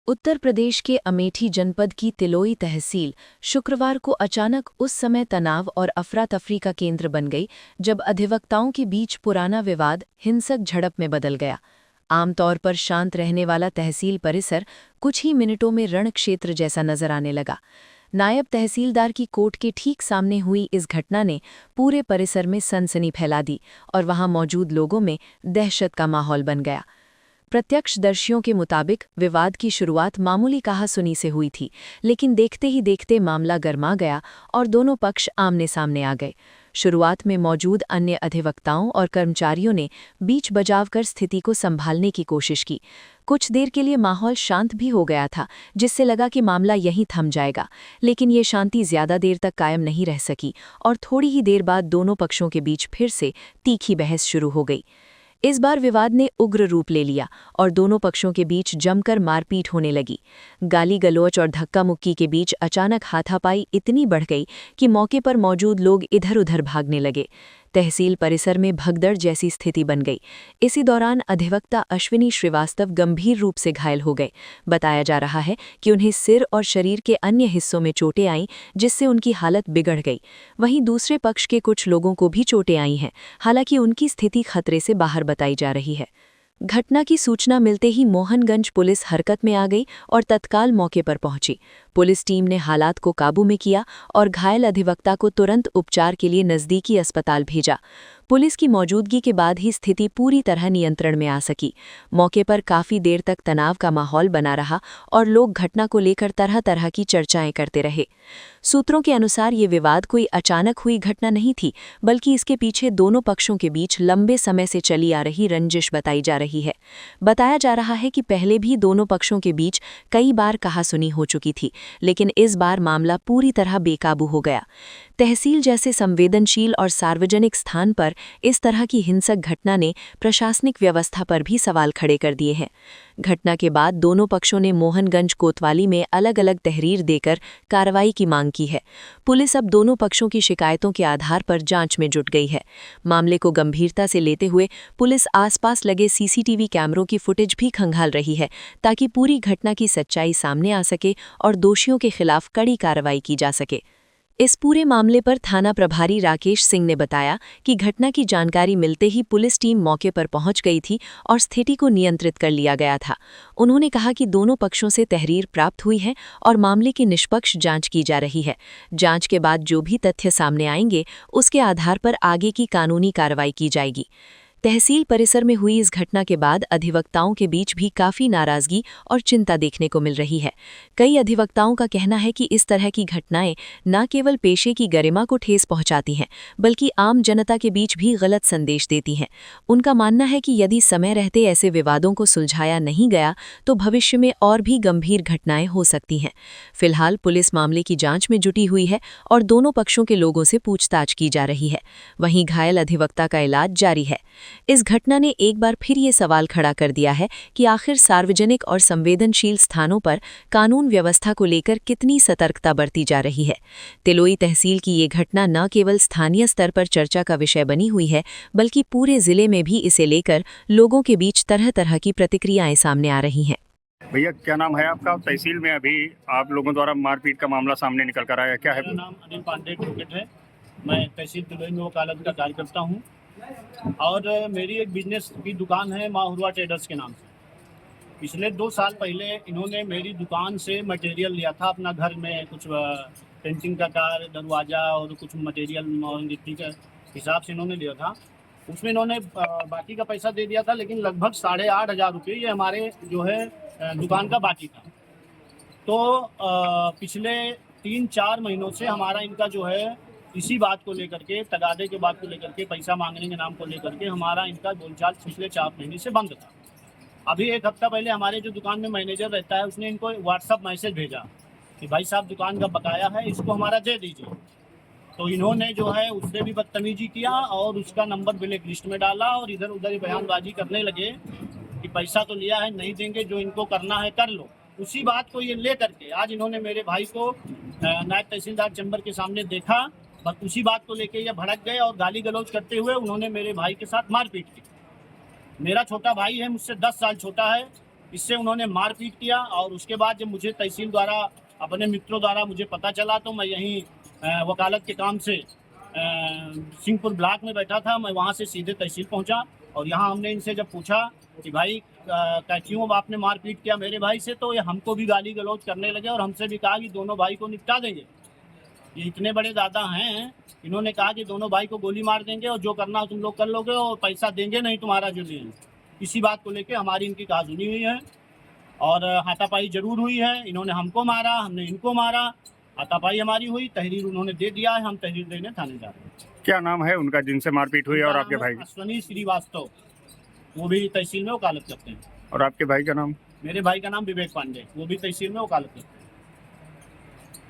उत्तर प्रदेश के अमेठी जनपद की तिलोई तहसील शुक्रवार को अचानक उस समय तनाव और अफरा-तफरी का केंद्र बन गई जब अधिवक्ताओं के बीच पुराना विवाद हिंसक झड़प में बदल गया। आमतौर पर शांत रहने वाला तहसील परिसर कुछ ही मिनटों में रण क्षेत्र जैसा नजर आने लगा। नायब तहसीलदार की कोर्ट के ठीक सामने हुई इस घटना ने पूरे परिसर में सनसनी फैला दी और वहां मौजूद लोगों में दहशत का माहौल बन गया। प्रत्यक्षदर्शियों के मुताबिक विवाद की शुरुआत मामूली कहासुनी से हुई थी, लेकिन देखते ही देखते मामला गर्मा गया और दोनों पक्ष आमने सामने आ गए। शुरुआत में मौजूद अन्य अधिवक्ताओं और कर्मचारियों ने बीच बचाव कर स्थिति को संभालने की कोशिश की। कुछ देर के लिए माहौल शांत भी हो गया था, जिससे लगा कि मामला यहीं थम जाएगा, लेकिन ये शांति ज्यादा देर तक कायम नहीं रह सकी और थोड़ी ही देर बाद दोनों पक्षों के बीच फिर से तीखी बहस शुरू हो गई। इस बार विवाद ने उग्र रूप ले लिया और दोनों पक्षों के बीच जमकर मारपीट होने लगी। गाली गलौच और धक्का मुक्की के बीच अचानक हाथापाई इतनी बढ़ गई कि मौके पर मौजूद लोग इधर-उधर भागने लगे। तहसील परिसर में भगदड़ जैसी स्थिति बन गई। इसी दौरान अधिवक्ता अश्विनी श्रीवास्तव गंभीर रूप से घायल हो गए। बताया जा रहा है कि उन्हें सिर और शरीर के अन्य हिस्सों में चोटें आईं, जिससे उनकी हालत बिगड़ गई। वहीं दूसरे पक्ष के कुछ लोगों को भी चोटें आई हैं, हालांकि उनकी स्थिति खतरे से बाहर बताई जा रही है। घटना की सूचना मिलते ही मोहनगंज पुलिस हरकत में आ गई और तत्काल मौके पर पहुंची। पुलिस टीम ने हालात को काबू में किया और घायल अधिवक्ता को तुरंत उपचार के लिए नज़दीकी अस्पताल भेजा। पुलिस की मौजूदगी के बाद ही स्थिति पूरी तरह नियंत्रण में आ सकी। मौके पर काफ़ी देर तक तनाव का माहौल बना रहा और लोग घटना को लेकर तरह तरह की चर्चाएं करते रहे। सूत्रों के अनुसार ये विवाद कोई अचानक हुई घटना नहीं थी, बल्कि इसके पीछे दोनों पक्षों के बीच लंबे समय से चली आ रही रंजिश बताई जा रही है। बताया जा रहा है कि पहले भी दोनों पक्षों के बीच कई बार कहासुनी हो चुकी थी, लेकिन इस बार मामला पूरी तरह बेकाबू हो गया। तहसील जैसे संवेदनशील और सार्वजनिक स्थान पर इस तरह की हिंसक घटना ने प्रशासनिक व्यवस्था पर भी सवाल खड़े कर दिए हैं। घटना के बाद दोनों पक्षों ने मोहनगंज कोतवाली में अलग अलग तहरीर देकर कार्रवाई की मांग की है। पुलिस अब दोनों पक्षों की शिकायतों के आधार पर जांच में जुट गई है। मामले को गंभीरता से लेते हुए पुलिस आसपास लगे सीसीटीवी कैमरों की फुटेज भी खंगाल रही है, ताकि पूरी घटना की सच्चाई सामने आ सके और दोषियों के खिलाफ कड़ी कार्रवाई की जा सके। इस पूरे मामले पर थाना प्रभारी राकेश सिंह ने बताया कि घटना की जानकारी मिलते ही पुलिस टीम मौके पर पहुंच गई थी और स्थिति को नियंत्रित कर लिया गया था। उन्होंने कहा कि दोनों पक्षों से तहरीर प्राप्त हुई है और मामले की निष्पक्ष जांच की जा रही है। जांच के बाद जो भी तथ्य सामने आएंगे, उसके आधार पर आगे की कानूनी कार्रवाई की जाएगी। तहसील परिसर में हुई इस घटना के बाद अधिवक्ताओं के बीच भी काफ़ी नाराज़गी और चिंता देखने को मिल रही है। कई अधिवक्ताओं का कहना है कि इस तरह की घटनाएं न केवल पेशे की गरिमा को ठेस पहुंचाती हैं, बल्कि आम जनता के बीच भी गलत संदेश देती हैं। उनका मानना है कि यदि समय रहते ऐसे विवादों को सुलझाया नहीं गया, तो भविष्य में और भी गंभीर घटनाएं हो सकती हैं। फिलहाल पुलिस मामले की जाँच में जुटी हुई है और दोनों पक्षों के लोगों से पूछताछ की जा रही है। वहीं घायल अधिवक्ता का इलाज जारी है। इस घटना ने एक बार फिर ये सवाल खड़ा कर दिया है कि आखिर सार्वजनिक और संवेदनशील स्थानों पर कानून व्यवस्था को लेकर कितनी सतर्कता बरती जा रही है। तिलोई तहसील की ये घटना न केवल स्थानीय स्तर पर चर्चा का विषय बनी हुई है, बल्कि पूरे जिले में भी इसे लेकर लोगों के बीच तरह तरह की प्रतिक्रियाएं सामने आ रही हैं। भैया क्या नाम है आपका? तहसील में अभी आप लोगों द्वारा मारपीट का मामला सामने निकल कर आया, क्या है? मेरा नाम अनिल पांडे एडवोकेट है। मैं तहसील तिलोई में वकालत का कार्य करता हूँ और मेरी एक बिजनेस की दुकान है माहुरवा ट्रेडर्स के नाम से। पिछले 2 साल पहले इन्होंने मेरी दुकान से मटेरियल लिया था अपना घर में कुछ पेंटिंग का कार्य, दरवाज़ा और कुछ मटेरियल गिट्टी के हिसाब से इन्होंने लिया था। उसमें इन्होंने बाकी का पैसा दे दिया था, लेकिन लगभग 8,500 रुपये ये हमारे जो है दुकान का बाकी था। तो पिछले 3-4 महीनों से हमारा इनका जो है इसी बात को लेकर के, तगादे के बात को लेकर के, पैसा मांगने के नाम को लेकर के हमारा इनका बोलचाल पिछले 4 महीने से बंद था। अभी 1 हफ्ता पहले हमारे जो दुकान में मैनेजर रहता है, उसने इनको व्हाट्सअप मैसेज भेजा कि भाई साहब दुकान का बकाया है, इसको हमारा दे दीजिए। तो इन्होंने जो है उससे भी बदतमीजी किया और उसका नंबर ब्लैक लिस्ट में डाला और इधर उधर बयानबाजी करने लगे कि पैसा तो लिया है, नहीं देंगे, जो इनको करना है कर लो। उसी बात को ये ले करके आज इन्होंने मेरे भाई को नायब तहसीलदार चैम्बर के सामने देखा, बस उसी बात को लेके ये भड़क गए और गाली गलौज करते हुए उन्होंने मेरे भाई के साथ मारपीट की। मेरा छोटा भाई है, मुझसे 10 साल छोटा है इससे उन्होंने मारपीट किया। और उसके बाद जब मुझे तहसील द्वारा अपने मित्रों द्वारा मुझे पता चला तो मैं यहीं वकालत के काम से सिंहपुर ब्लॉक में बैठा था। मैं वहाँ से सीधे तहसील पहुँचा और यहाँ हमने इनसे जब पूछा कि भाई क्यों आपने मारपीट किया मेरे भाई से, तो ये हमको भी गाली गलौज करने लगे और हमसे भी कहा कि दोनों भाई को निपटा देंगे। ये इतने बड़े दादा हैं, इन्होंने कहा कि दोनों भाई को गोली मार देंगे और जो करना हो तुम लोग कर लोगे और पैसा देंगे नहीं तुम्हारा जो लिए। इसी बात को लेके हमारी इनकी कहासुनी हुई है और हाथापाई जरूर हुई है। इन्होंने हमको मारा, हमने इनको मारा, हाथापाई हमारी हुई। तहरीर उन्होंने दे दिया है, हम तहरीर देने थाने जा रहे हैं। क्या नाम है उनका जिनसे मारपीट हुई और आपके भाई? अश्वनी श्रीवास्तव, वो भी तहसील में वकालत करते हैं। और आपके भाई का नाम? मेरे भाई का नाम विवेक पांडे, वो भी तहसील में वकालत करते हैं।